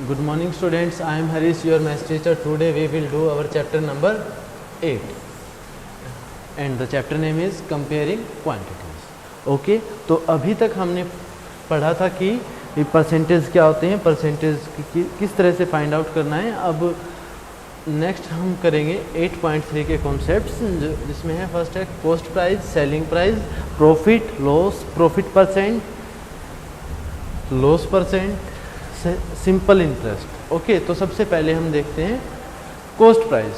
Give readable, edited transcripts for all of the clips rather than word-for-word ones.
Good morning students, I am Harish, your math teacher. Today we will do our chapter number 8 and the chapter name is comparing quantities. Okay, तो अभी तक हमने पढ़ा था कि percentage क्या होते हैं, परसेंटेज किस तरह से फाइंड आउट करना है। अब नेक्स्ट हम करेंगे 8.3 के कॉन्सेप्ट्स, जिसमें है फर्स्ट है cost price, selling price, profit, loss, profit percent, loss percent, simple interest. Okay, तो सबसे पहले हम देखते हैं cost price,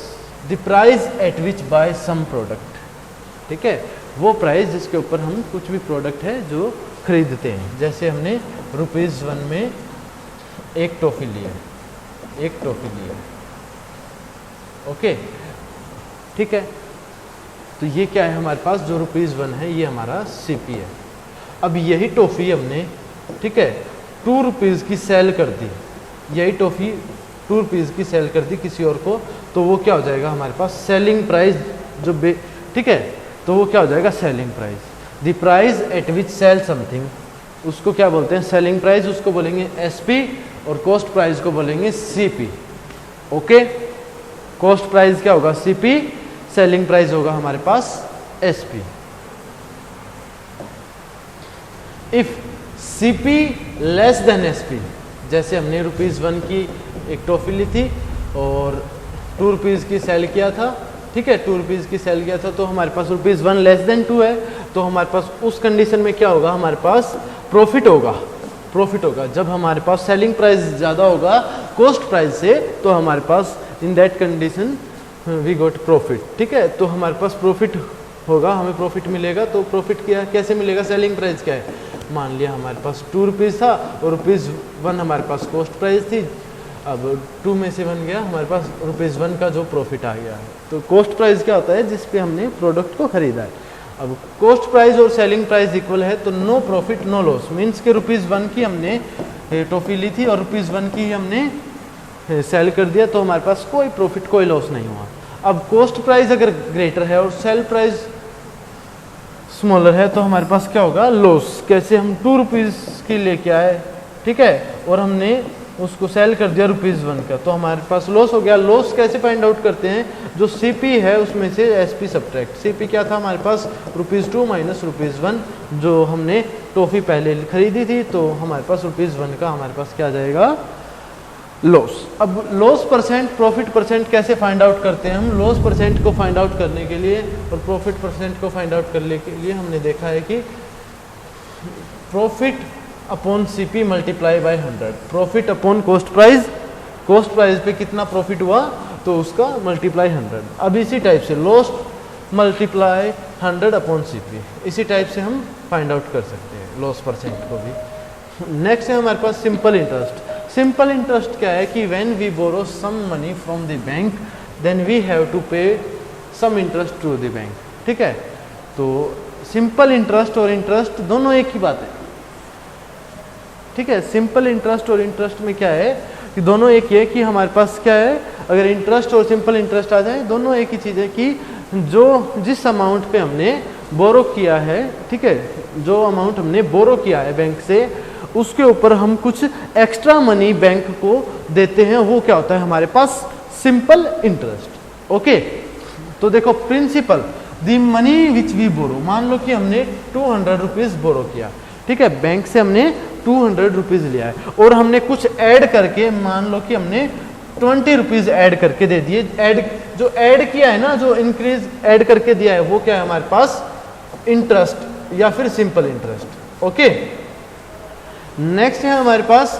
the price at which buy some product. ठीक है, वो प्राइस जिसके ऊपर हम कुछ भी प्रोडक्ट है जो खरीदते हैं। जैसे हमने ₹1 में एक टॉफ़ी लिया, एक टॉफ़ी लिया। ओके, ठीक है, तो ये क्या है हमारे पास, जो ₹1 है ये हमारा सीपी है। अब यही टॉफ़ी हमने, ठीक है, ₹2 की सेल कर दी, यही टॉफ़ी ₹2 की सेल कर दी किसी और को, तो वो क्या हो जाएगा हमारे पास सेलिंग प्राइस जो ठीक है, तो वो क्या हो जाएगा selling price. The price at which sell something, उसको क्या बोलते हैं सेलिंग प्राइस, उसको बोलेंगे एसपी, और कॉस्ट प्राइस को बोलेंगे सीपी। ओके, कॉस्ट प्राइस क्या होगा सीपी, सेलिंग प्राइस होगा हमारे पास SP. If CP less than SP, जैसे हमने ₹1 की एक टॉफ़ी ली थी और ₹2 की सेल किया था, ठीक है, ₹2 की सेल किया था, तो हमारे पास ₹1 लेस देन 2 है, तो हमारे पास उस कंडीशन में क्या होगा, हमारे पास प्रॉफिट होगा। प्रॉफिट होगा जब हमारे पास सेलिंग प्राइस ज़्यादा होगा कॉस्ट प्राइस से, तो हमारे पास in that condition we got profit. ठीक है, तो हमारे पास प्रॉफिट होगा, हमें प्रॉफिट मिलेगा। तो प्रॉफिट क्या कैसे मिलेगा, सेलिंग प्राइस क्या है, मान लिया हमारे पास ₹2 था और ₹1 हमारे पास कॉस्ट प्राइस थी। अब 2 में से 1 गया, हमारे पास ₹1 का जो प्रॉफिट आ गया है। तो कॉस्ट प्राइस क्या होता है, जिस पे हमने प्रोडक्ट को खरीदा है। अब कॉस्ट प्राइस और सेलिंग प्राइस इक्वल है, तो no profit no loss, means के ₹1 की हमने टॉफ़ी ली थी और ₹1 की हमने सेल कर दिया, तो हमारे पास कोई प्रॉफिट कोई लॉस नहीं हुआ। अब कॉस्ट प्राइस अगर ग्रेटर है और सेल प्राइस स्मॉलर है, तो हमारे पास क्या होगा लॉस। कैसे, हम ₹2 की लेके आए, ठीक है, और हमने उसको सेल कर दिया ₹1 का, तो हमारे पास लॉस हो गया। लॉस कैसे फाइंड आउट करते हैं, जो सीपी है उसमें से एसपी सब्ट्रैक्ट। सीपी क्या था हमारे पास ₹2 माइनस ₹1, जो हमने टॉफ़ी पहले खरीदी थी, तो हमारे पास ₹1 का हमारे पास क्या आ जाएगा लॉस। अब लॉस परसेंट, प्रॉफिट परसेंट कैसे फाइंड आउट करते हैं हम। लॉस परसेंट को फाइंड आउट करने के लिए और प्रॉफिट परसेंट को फाइंड आउट करने के लिए हमने देखा है कि profit upon CP multiply by 100, profit upon cost price, cost price पे कितना प्रॉफिट हुआ तो उसका मल्टीप्लाई 100। अब इसी टाइप से लॉस मल्टीप्लाई 100 अपॉन सीपी, इसी टाइप से हम फाइंड आउट कर सकते हैं लॉस परसेंट को भी। नेक्स्ट है हमारे पास सिंपल इंटरेस्ट। सिंपल इंटरेस्ट क्या है कि when we borrow some money from the bank, then we have to pay some interest to the bank. ठीक है, तो सिंपल इंटरेस्ट और इंटरेस्ट दोनों एक ही बात है। ठीक है, सिंपल इंटरेस्ट और इंटरेस्ट में क्या है कि दोनों एक ही है कि हमारे पास क्या है, अगर इंटरेस्ट और सिंपल इंटरेस्ट आ जाए, दोनों एक ही चीज़ है कि जो जिस अमाउंट पे हमने बोरो किया है, ठीक है, जो अमाउंट हमने बोरो किया है बैंक से, उसके ऊपर हम कुछ एक्स्ट्रा मनी बैंक को देते हैं, वो क्या होता है हमारे पास सिंपल इंटरेस्ट। ओके, तो देखो principal, the money which we borrow, मान लो कि हमने ₹200 बोरो किया, ठीक है, बैंक से हमने ₹200 लिया है, और हमने कुछ ऐड करके, मान लो कि हमने ₹20 ऐड करके दे दिए। ऐड जो ऐड किया है ना, जो इंक्रीज ऐड करके दिया है, वो क्या है हमारे पास इंटरेस्ट या फिर सिंपल इंटरेस्ट। ओके, नेक्स्ट है हमारे पास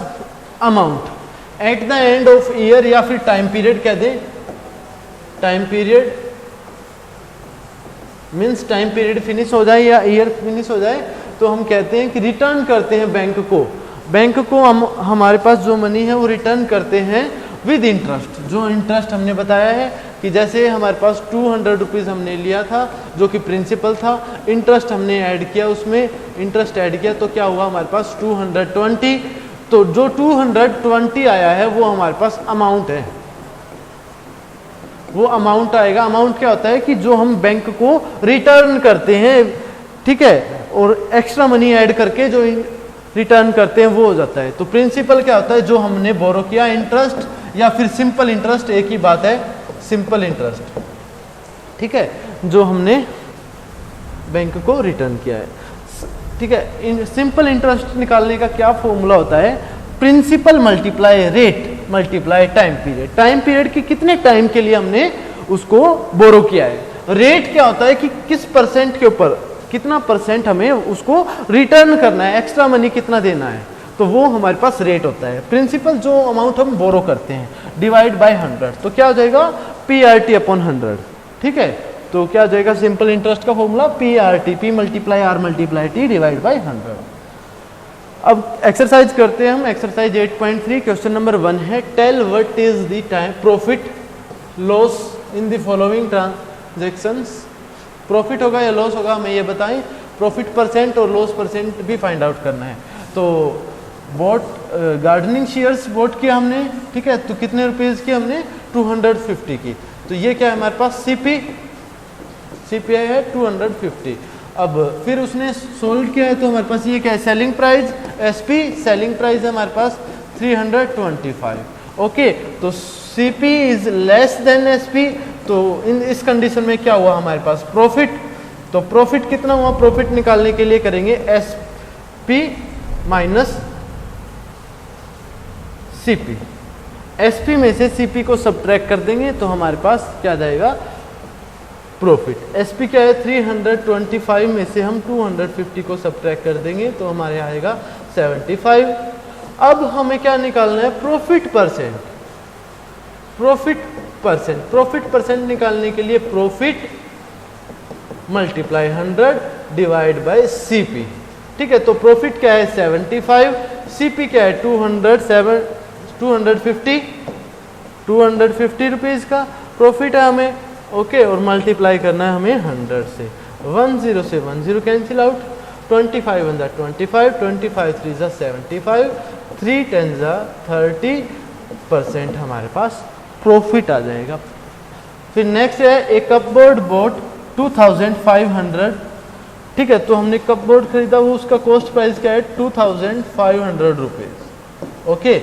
amount at the end of year, या फिर टाइम पीरियड कह दें, time period means time period finish हो जाए या ईयर फिनिश हो जाए, तो हम कहते हैं कि रिटर्न करते हैं बैंक को। बैंक को हम हमारे पास जो मनी है वो रिटर्न करते हैं विद इंटरेस्ट। जो इंटरेस्ट हमने बताया है कि जैसे हमारे पास ₹200 हमने लिया था, जो कि प्रिंसिपल था, इंटरेस्ट हमने ऐड किया, उसमें इंटरेस्ट ऐड किया, तो क्या हुआ हमारे पास 220। तो जो 220 आया है वो हमारे पास अमाउंट है, वो अमाउंट आएगा। अमाउंट क्या होता है कि जो हम बैंक को रिटर्न करते हैं, ठीक है, और एक्स्ट्रा मनी ऐड करके जो रिटर्न करते हैं वो हो जाता है। तो प्रिंसिपल क्या होता है, जो हमने बोरो किया, इंटरेस्ट या फिर सिंपल इंटरेस्ट, एक ही बात है, सिंपल इंटरेस्ट, ठीक है, जो हमने बैंक को रिटर्न किया है, ठीक है। सिंपल इंटरेस्ट निकालने का क्या फॉर्मूला होता है, principal multiply rate multiply time period. Time period की कितने टाइम के लिए हमने उसको बोरो किया है। रेट क्या होता है कि किस परसेंट के ऊपर कितना परसेंट हमें उसको रिटर्न करना है, एक्स्ट्रा मनी कितना देना है, तो वो हमारे पास रेट होता है। प्रिंसिपल जो अमाउंट हम बोरो करते हैं डिवाइड बाय 100, तो क्या हो जाएगा PRT अपॉन 100, ठीक है। तो क्या हो जाएगा सिंपल इंटरेस्ट का formula PRT, P multiply R multiply T divide by 100। अब एक्सरसाइज करते हैं हम, एक्सरसाइज 8.3 क्वेश्चन नंबर 1 है, tell what is the time profit loss in the following transactions. Profit होगा या लॉस होगा हमें ये बताएं, प्रॉफिट परसेंट और लॉस परसेंट भी फाइंड आउट करना है। तो बोट गार्डनिंग शेयर्स बोट किया हमने, ठीक है, तो कितने रुपीज़ की हमने 250 की, तो ये क्या है हमारे पास CPI है 250। अब फिर उसने सोल्ड किया है तो हमारे पास ये क्या है selling price, SP selling price है हमारे पास 325, ओके। तो CP is less than SP, तो इस कंडीशन में क्या हुआ हमारे पास प्रॉफिट, तो प्रॉफिट कितना हुआ, प्रॉफिट निकालने के लिए करेंगे SP माइनस CP, SP में से CP को सब्ट्रैक्ट कर देंगे तो हमारे पास क्या जाएगा प्रॉफिट। SP क्या है 325 में से हम 250 को सब्ट्रैक्ट कर देंगे तो हमारे आएगा 75। अब हमें क्या निकालना है प्रॉफिट परसेंट, प्रॉफिट परसेंट निकालने के लिए profit multiply 100 divide bye CP, ठीक है। तो प्रॉफिट क्या है 75, CP क्या है 250 रुपीज़ का प्रॉफिट है हमें, ओके। और मल्टीप्लाई करना है हमें 100 से, 10 से 10 कैंसिल आउट, 25 1 25, 25 3 75, 3 10 30% हमारे पास प्रॉफिट आ जाएगा। फिर नेक्स्ट है एक कपबोर्ड बोट 2500, ठीक है, तो हमने कपबोर्ड खरीदा, वो उसका कॉस्ट प्राइस क्या है 2500 रुपीज़, ओके।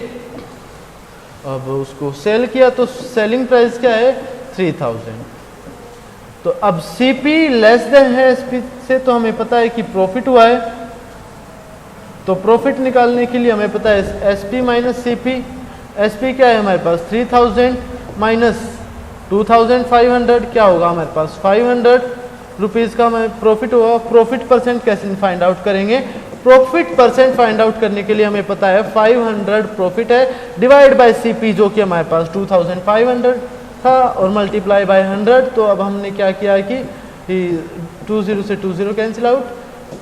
अब उसको सेल किया तो सेलिंग प्राइस क्या है 3000। तो अब CP लेस देन है SP से, तो हमें पता है कि प्रॉफिट हुआ है, तो प्रॉफिट निकालने के लिए हमें पता है SP माइनस CP। SP क्या है हमारे पास 3000 माइनस 2500, क्या होगा हमारे पास 500 रुपीज़ का हमें प्रॉफिट होगा। प्रॉफिट परसेंट कैसे फाइंड आउट करेंगे, प्रॉफिट परसेंट फाइंड आउट करने के लिए हमें पता है 500 प्रॉफिट है डिवाइड बाय CP जो कि हमारे पास 2500 था और मल्टीप्लाई बाय 100। तो अब हमने क्या किया कि 20 से 20 कैंसिल आउट,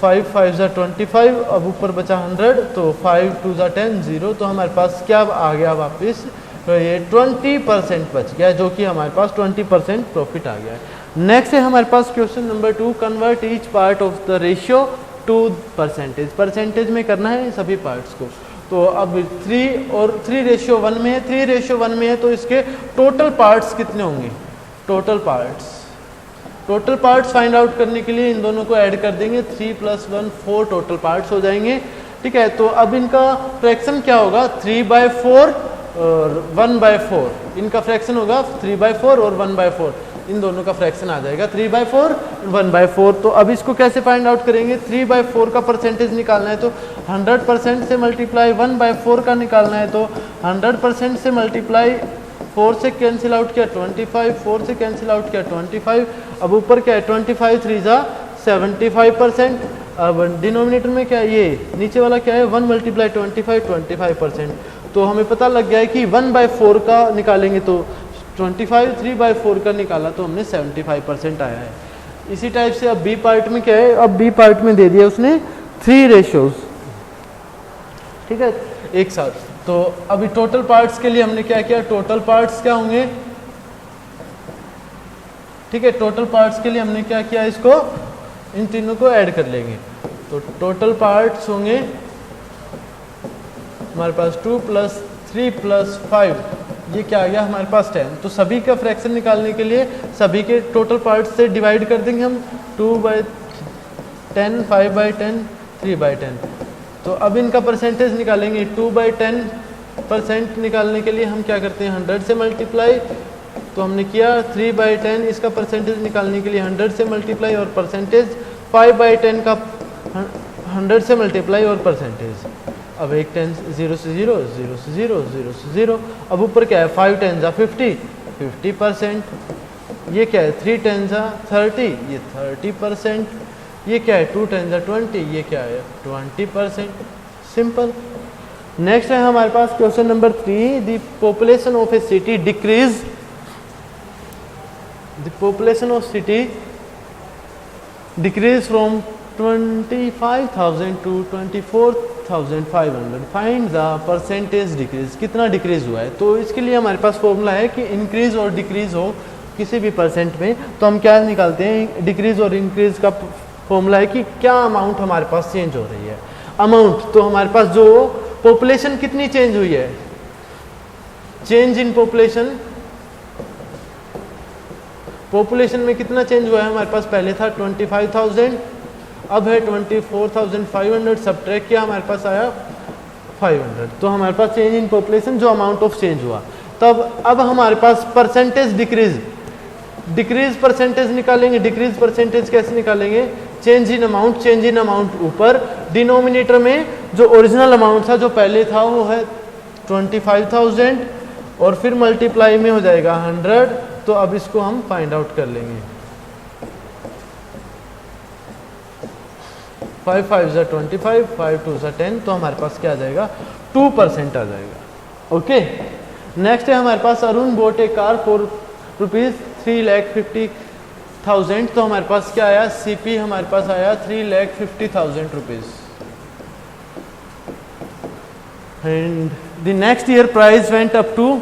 5 5 25, अब ऊपर बचा 100, तो 5 2 10 0, तो हमारे पास क्या आ गया वापस, तो ये 20% बच गया, जो कि हमारे पास 20% प्रॉफिट आ गया है। नेक्स्ट है हमारे पास question number 2, convert each part of the ratio to percentage. Percentage में करना है सभी पार्ट्स को। तो अब 3 और 3:1 में है, 3:1 में है तो इसके टोटल पार्ट्स कितने होंगे, टोटल पार्ट्स फाइंड आउट करने के लिए इन दोनों को ऐड कर देंगे, 3 + 1 4 टोटल पार्ट्स हो जाएंगे, ठीक है। तो अब इनका फ्रैक्शन क्या होगा 3/4 और 1/4, इनका फ्रैक्शन होगा 3/4 और 1/4, इन दोनों का फ्रैक्शन आ जाएगा 3/4 1/4। तो अब इसको कैसे फाइंड आउट करेंगे, 3/4 का परसेंटेज निकालना है तो 100% से मल्टीप्लाई 1/4 का निकालना है तो 100% से मल्टीप्लाई 4 से कैंसिल आउट किया 25, 4 से कैंसिल आउट किया 25, अब ऊपर क्या है 25 3 75%। अब डिनोमिनेटर में क्या है, ये नीचे वाला क्या है 1 × 25 25%। तो हमें पता लग गया है कि 1/4 का निकालेंगे तो 25, 3/4 का निकाला तो हमने 75% आया है। इसी टाइप से अब बी पार्ट में क्या है, अब बी पार्ट में दे दिया उसने 3 रेशियोज, ठीक है, एक साथ। तो अभी टोटल पार्ट्स के लिए हमने क्या किया, टोटल पार्ट्स क्या होंगे, ठीक है, टोटल पार्ट्स के लिए हमने क्या किया, इसको इन तीनों को ऐड कर लेंगे। तो टोटल पार्ट्स होंगे हमारे पास 2 + 3 + 5, ये क्या आ गया हमारे पास 10। तो सभी का फ्रैक्शन निकालने के लिए सभी के टोटल पार्ट्स से डिवाइड कर देंगे हम, 2/10, 5/10, 3/10। तो अब इनका परसेंटेज निकालेंगे। 2/10% निकालने के लिए हम क्या करते हैं, 100 से मल्टीप्लाई। तो हमने किया 3/10, इसका परसेंटेज निकालने के लिए 100 से मल्टीप्लाई और परसेंटेज, 5/10 का 100 से मल्टीप्लाई और परसेंटेज। अब एक 10 0 से 0, 0 से 0, 0 से 0। अब ऊपर क्या है, 5 10 जा 50, 50%। ये क्या है, 3 10 जा 30, ये 30%। ये क्या है, 2 10 जा 20, ये क्या है, 20%। सिंपल। नेक्स्ट है हमारे पास question number 3, the population of a city decrease, the population of city decrease from 25,000 to 24,500, find the percentage decrease. कितना डिक्रीज हुआ है, तो इसके लिए हमारे पास फॉर्मूला है कि इंक्रीज और डिक्रीज हो किसी भी परसेंट में, तो हम क्या निकालते हैं, डिक्रीज और इंक्रीज का फॉर्मूला है कि क्या अमाउंट हमारे पास चेंज हो रही है। अमाउंट, तो हमारे पास जो पॉपुलेशन कितनी चेंज हुई है, चेंज इन पॉपुलेशन, पॉपुलेशन में कितना चेंज हुआ है हमारे पास, पहले था 25,000, अब है 24,500, सब्ट्रैक्ट किया हमारे पास आया 500। तो हमारे पास चेंज इन पॉपुलेशन, जो अमाउंट ऑफ चेंज हुआ। तब अब हमारे पास परसेंटेज डिक्रीज, डिक्रीज परसेंटेज निकालेंगे। डिक्रीज परसेंटेज कैसे निकालेंगे, change in amount, change in amount ऊपर, डिनोमिनेटर में जो ओरिजिनल अमाउंट था जो पहले था वो है 25,000 और फिर मल्टीप्लाई में हो जाएगा 100। तो अब इसको हम फाइंड आउट कर लेंगे। 5 5 जा 25, 5 2 जा 10, तो हमारे पास क्या आ जाएगा, 2% आ जाएगा। ओके। नेक्स्ट है हमारे पास, Arun bought a car for ₹3,50,000, तो हमारे पास क्या आया, सीपी हमारे पास आया 3,50,000 rupees. And the next year price went up to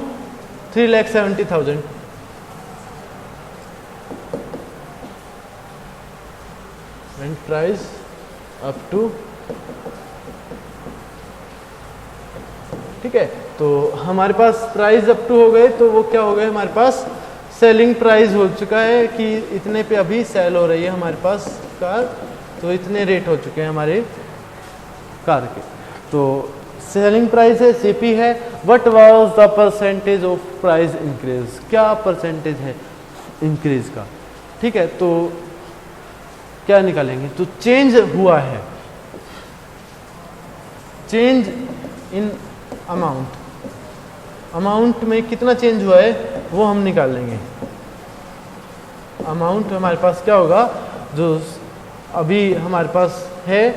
3,70,000। And price up to, ठीक है। तो हमारे पास प्राइस अप टू हो गए, तो वो क्या हो गए, हमारे पास सेलिंग प्राइस हो चुका है कि इतने पे अभी सेल हो रही है हमारे पास कार, तो इतने रेट हो चुके हैं हमारे कार के। तो सेलिंग प्राइस है, सीपी है। What was the percentage of price increase, क्या परसेंटेज है इंक्रीज का, ठीक है। तो क्या निकालेंगे, तो चेंज हुआ है, चेंज इन अमाउंट, अमाउंट में कितना चेंज हुआ है वो हम निकाल लेंगे। अमाउंट हमारे पास क्या होगा, जो अभी हमारे पास है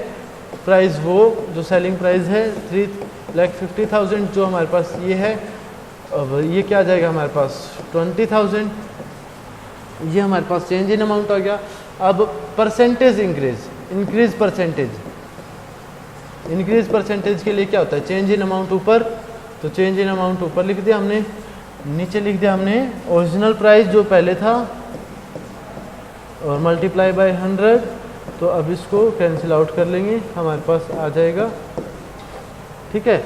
प्राइस, वो जो सेलिंग प्राइस है 3,50,000, जो हमारे पास ये है, अब ये क्या आ जाएगा हमारे पास 20,000, ये हमारे पास चेंज इन अमाउंट आ गया। अब percentage increase, increase percentage, increase percentage के लिए क्या होता है, चेंज इन अमाउंट ऊपर, तो चेंज इन अमाउंट ऊपर लिख दिया हमने, नीचे लिख दिया हमने ओरिजिनल प्राइस जो पहले था और मल्टीप्लाई बाय 100। तो अब इसको कैंसिल आउट कर लेंगे, हमारे पास आ जाएगा, ठीक है।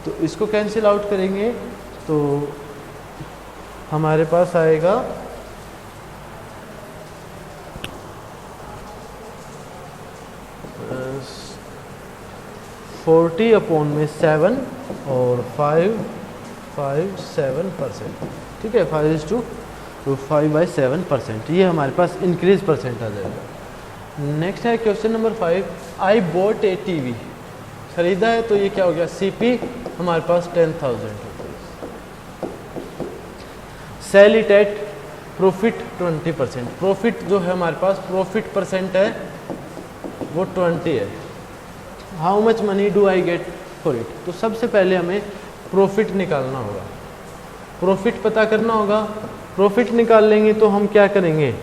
तो इसको कैंसिल आउट करेंगे तो हमारे पास आएगा 40/7 और 5/7%, ठीक है। 5:5/7%, ये हमारे पास इंक्रीज परसेंट आ जाएगा। नेक्स्ट है question number 5, I bought a TV, खरीदा है, तो ये क्या हो गया, सीपी हमारे पास 10,000 rupees, sell it at profit 20%, profit जो है हमारे पास, प्रॉफिट परसेंट है वो 20 है। How much money do I get for it, तो सबसे पहले हमें प्रॉफिट निकालना होगा, प्रॉफिट पता करना होगा। प्रॉफिट निकाल लेंगे तो हम क्या करेंगे,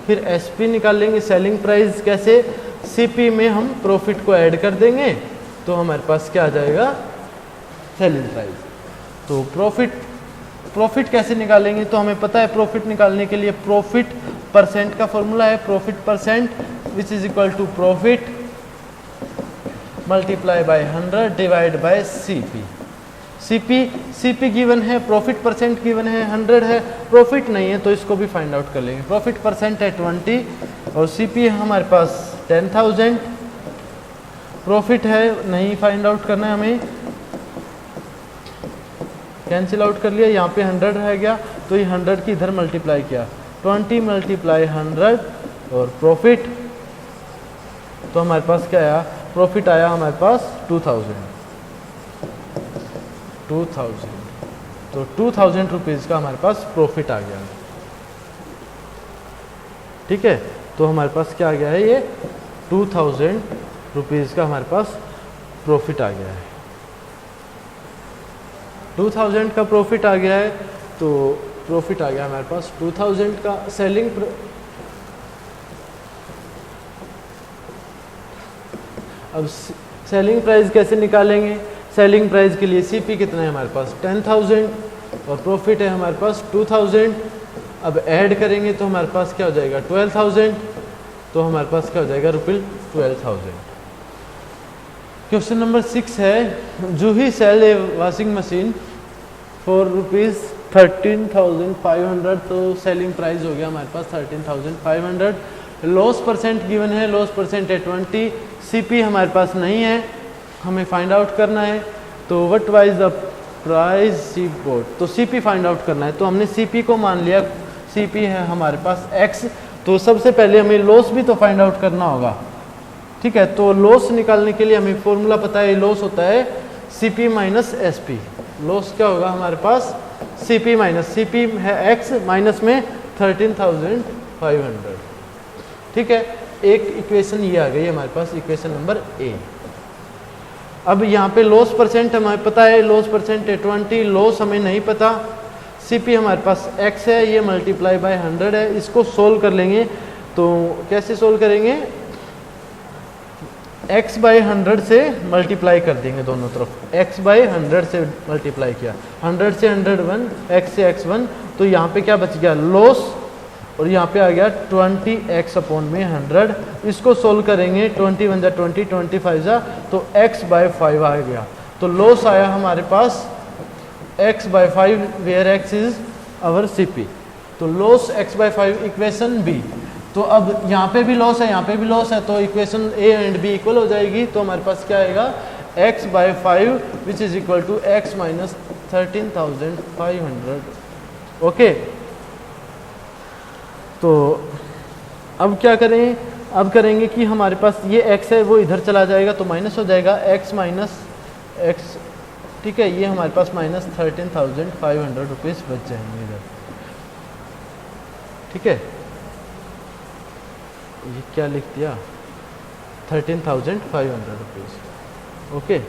फिर एसपी निकाल लेंगे, सेलिंग प्राइस, कैसे, सीपी में हम प्रॉफिट को ऐड कर देंगे, तो हमारे पास क्या आ जाएगा, सेलिंग प्राइस। तो प्रॉफिट कैसे निकालेंगे, तो हमें पता है प्रॉफिट निकालने के लिए प्रॉफिट परसेंट का फॉर्मूला है, profit percent which is equal to profit multiply by 100 divide by CP. CP given है, प्रॉफिट परसेंट गिवन है 100 है, प्रॉफिट नहीं है तो इसको भी फाइंड आउट कर लेंगे। प्रॉफिट परसेंट है 20 और सीपी है हमारे पास 10,000। प्रॉफिट है नहीं फाइंड आउट करना है हमें, कैंसिल आउट कर लिया, यहाँ पे 100 रह गया तो ये 100 की इधर मल्टीप्लाई किया, 20 मल्टीप्लाई 100 और प्रॉफिट, तो हमारे पास क्या आया, प्रॉफिट आया हमारे पास 2000, तो 2000 रुपीज़ का हमारे पास प्रॉफिट आ गया। ठीक है, तो हमारे पास क्या आ गया है, ये 2000 रुपीज़ का हमारे पास प्रॉफिट आ गया है। 2000 का प्रॉफिट आ गया है, तो प्रॉफिट आ गया हमारे पास 2000 का। अब सेलिंग प्राइस कैसे निकालेंगे, सेलिंग प्राइस के लिए सीपी कितना है हमारे पास 10,000 और प्रॉफिट है हमारे पास 2000। अब ऐड करेंगे तो हमारे पास क्या हो जाएगा 12,000, तो हमारे पास क्या हो जाएगा ₹12,000। क्वेश्चन नंबर 6 है, Juhi sell a washing machine for ₹13,500, तो सेलिंग प्राइस हो गया हमारे पास 13,500। लॉस परसेंट गिवन है, लॉस परसेंट है 20, सीपी हमारे पास नहीं है, हमें फाइंड आउट करना है, तो what wise the price she boat, तो सीपी फाइंड आउट करना है। तो हमने सीपी को मान लिया, सीपी है हमारे पास x, तो सबसे पहले हमें लॉस भी तो फाइंड आउट करना होगा। ठीक है, तो लॉस निकालने के लिए हमें फॉर्मूला पता है, लॉस होता है सीपी माइनस एसपी। लॉस क्या होगा हमारे पास सीपी माइनस, सीपी है x माइनस में 13,500। ठीक है, एक इक्वेशन ये आ गई हमारे पास, इक्वेशन नंबर ए। अब यहाँ पे लॉस परसेंट हमें पता है, लॉस परसेंट है 20, लॉस हमें नहीं पता, सीपी हमारे पास x है, ये मल्टीप्लाई बाय 100 है। इसको सोल्व कर लेंगे, तो कैसे सोल्व करेंगे, x बाय 100 से मल्टीप्लाई कर देंगे दोनों तरफ, x बाय 100 से मल्टीप्लाई किया, 100 से 101, x से x1, तो यहाँ पे क्या बच गया लॉस, और यहाँ पे आ गया 20x अपॉन में 100। इसको सोल्व करेंगे, 21 जा 20, 25 जा, तो x बाय 5 आ गया, तो लॉस आया हमारे पास x by 5 where x is our CP, तो loss x by 5 equation B. तो अब यहाँ पे भी लॉस है, यहाँ पे भी लॉस है, तो equation a and b equal हो जाएगी, तो हमारे पास क्या आएगा x by 5 which is equal to x minus 13,500। Okay, तो अब क्या करें, अब करेंगे कि हमारे पास ये x है वो इधर चला जाएगा तो माइनस हो जाएगा x माइनस x। ठीक है, ये हमारे पास माइनस 13,500 रुपीज़ बच जाएंगे इधर। ठीक है, ये क्या लिख दिया 13,500 रुपीज़। ओके,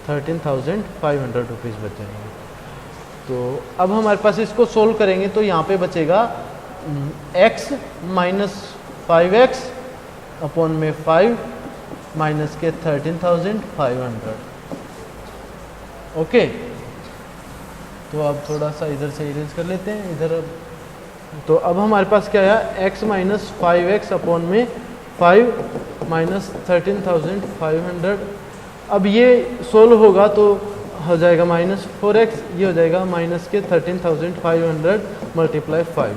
13,500 रुपीज़ बच जाएंगे। तो अब हमारे पास इसको सोल्व करेंगे तो यहाँ पे बचेगा x माइनस 5x अपॉन में 5 माइनस के 13,500। ओके, तो अब थोड़ा सा इधर से इरेज कर लेते हैं इधर। अब तो अब हमारे पास क्या है x माइनस 5x अपॉन में 5 माइनस 13,500। अब ये सोल्व होगा तो हो जाएगा माइनस 4x, ये हो जाएगा माइनस के 13,500 मल्टीप्लाई 5,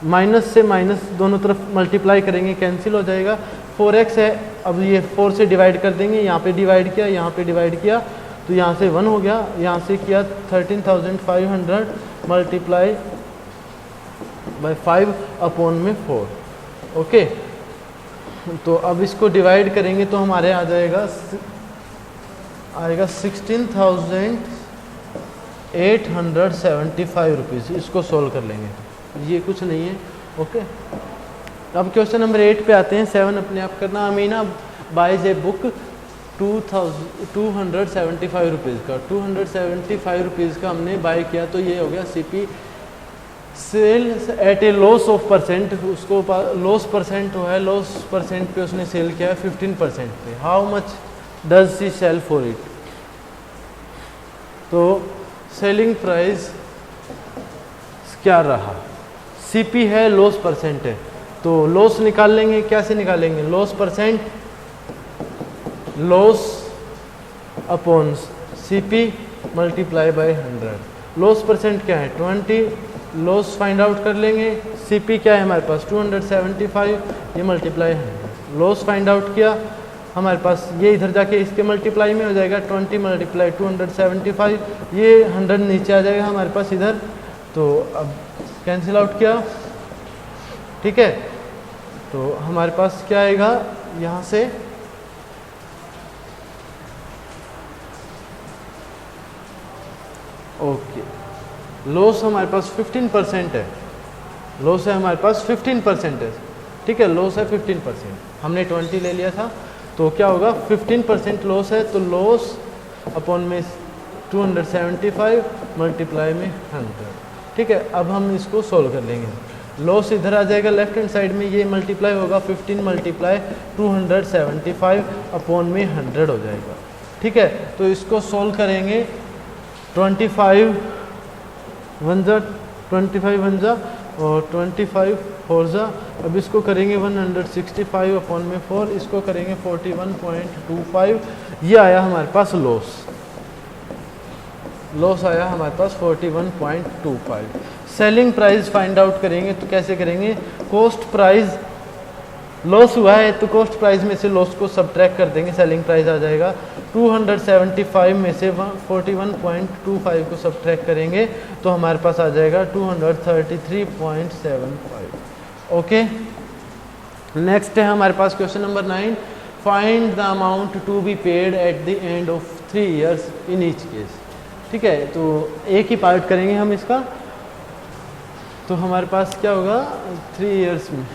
माइनस से माइनस दोनों तरफ मल्टीप्लाई करेंगे कैंसिल हो जाएगा। 4x है, अब ये 4 से डिवाइड कर देंगे, यहाँ पे डिवाइड किया, यहाँ पे डिवाइड किया, तो यहाँ से 1 हो गया, यहाँ से किया 13,500 मल्टीप्लाई बाय 5 अपॉन में 4। ओके, तो अब इसको डिवाइड करेंगे तो हमारे आ जाएगा 16,875 रुपीज़। इसको सोल्व कर लेंगे, ये कुछ नहीं है। ओके, अब क्वेश्चन नंबर 8 पे आते हैं। 7 अपने आप करना। Amina buys a book 275 rupees का, 275 रुपीज़ का हमने बाय किया, तो ये हो गया CP sell at a loss of percent. उसको लॉस परसेंट हुआ है, लॉस परसेंट पे उसने सेल किया है 15% पे। How much does she sell for it, तो सेलिंग प्राइस क्या रहा, सीपी है, लॉस परसेंट है, तो लॉस निकाल लेंगे। कैसे निकालेंगे, loss percent, loss upon CP multiply by 100। Loss percent क्या है 20, लॉस फाइंड आउट कर लेंगे। सीपी क्या है हमारे पास 275, ये मल्टीप्लाई 100। लॉस फाइंड आउट किया हमारे पास ये इधर जाके इसके मल्टीप्लाई में हो जाएगा 20 मल्टीप्लाई 275, ये 100 नीचे आ जाएगा हमारे पास इधर, तो अब कैंसिल आउट किया, ठीक है। तो हमारे पास क्या आएगा यहाँ से, ओके, लॉस हमारे पास 15% है, लॉस है हमारे पास 15% है, ठीक है, लॉस है 15%, हमने 20 ले लिया था, तो क्या होगा 15% लॉस है, तो लॉस अपॉन में 275 मल्टीप्लाई में 100, ठीक है। अब हम इसको सोल्व कर लेंगे, लॉस इधर आ जाएगा लेफ्ट हैंड साइड में, ये मल्टीप्लाई होगा 15 मल्टीप्लाई 275 अपॉन में 100 हो जाएगा, ठीक है। तो इसको सोल्व करेंगे, 25 वन जा और 25 4 जा, अब इसको करेंगे 165 अपॉन में 4, इसको करेंगे 41.25, ये आया हमारे पास लॉस, लॉस आया हमारे पास 41.25। सेलिंग प्राइस फाइंड आउट करेंगे, तो कैसे करेंगे, कॉस्ट प्राइस, लॉस हुआ है तो कॉस्ट प्राइस में से लॉस को सब्ट्रैक्ट कर देंगे, सेलिंग प्राइस आ जाएगा, 275 में से 41.25 को सब्ट्रैक्ट करेंगे तो हमारे पास आ जाएगा 233.75। ओके, नेक्स्ट है हमारे पास question number 9, find the amount to be paid at the end of 3 years in each case, ठीक है। तो एक ही पार्ट करेंगे हम इसका, तो हमारे पास क्या होगा 3 years में,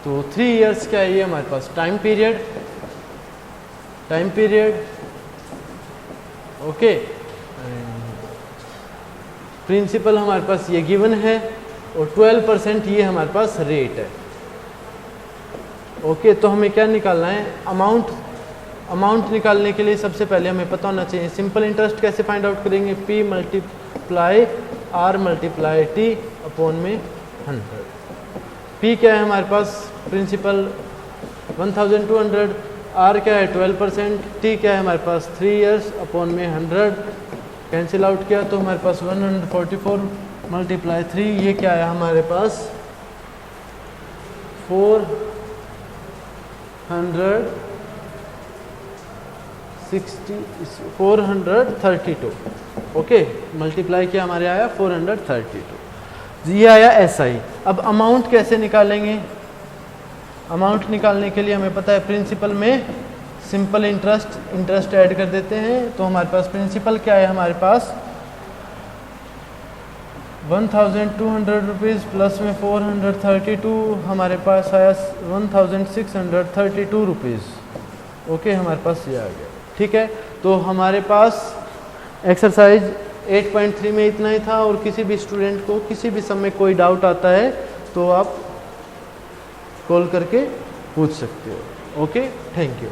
तो 3 years क्या है ये हमारे पास टाइम पीरियड, ओके, प्रिंसिपल हमारे पास ये गिवन है और 12% ये हमारे पास रेट है, ओके। तो हमें क्या निकालना है, अमाउंट निकालने के लिए सबसे पहले हमें पता होना चाहिए सिंपल इंटरेस्ट कैसे फाइंड आउट करेंगे, P multiply R multiply T upon में 100। P क्या है हमारे पास, प्रिंसिपल 1200, R क्या है 12%, T क्या है हमारे पास 3 years अपॉन में 100, कैंसिल आउट किया तो हमारे पास 144 मल्टीप्लाई 3, ये क्या आया हमारे पास 432, ओके, मल्टीप्लाई किया हमारे आया 432, ये आया SI। अब अमाउंट कैसे निकालेंगे, अमाउंट निकालने के लिए हमें पता है प्रिंसिपल में सिंपल इंटरेस्ट ऐड कर देते हैं, तो हमारे पास प्रिंसिपल क्या है हमारे पास 1200 रुपीज़ प्लस में 432, हमारे पास आया 1632 रुपीज़, ओके, हमारे पास ये आ गया, ठीक है। तो हमारे पास एक्सरसाइज 8.3 में इतना ही था, और किसी भी स्टूडेंट को किसी भी समय कोई डाउट आता है तो आप कॉल करके पूछ सकते हो, ओके, थैंक यू।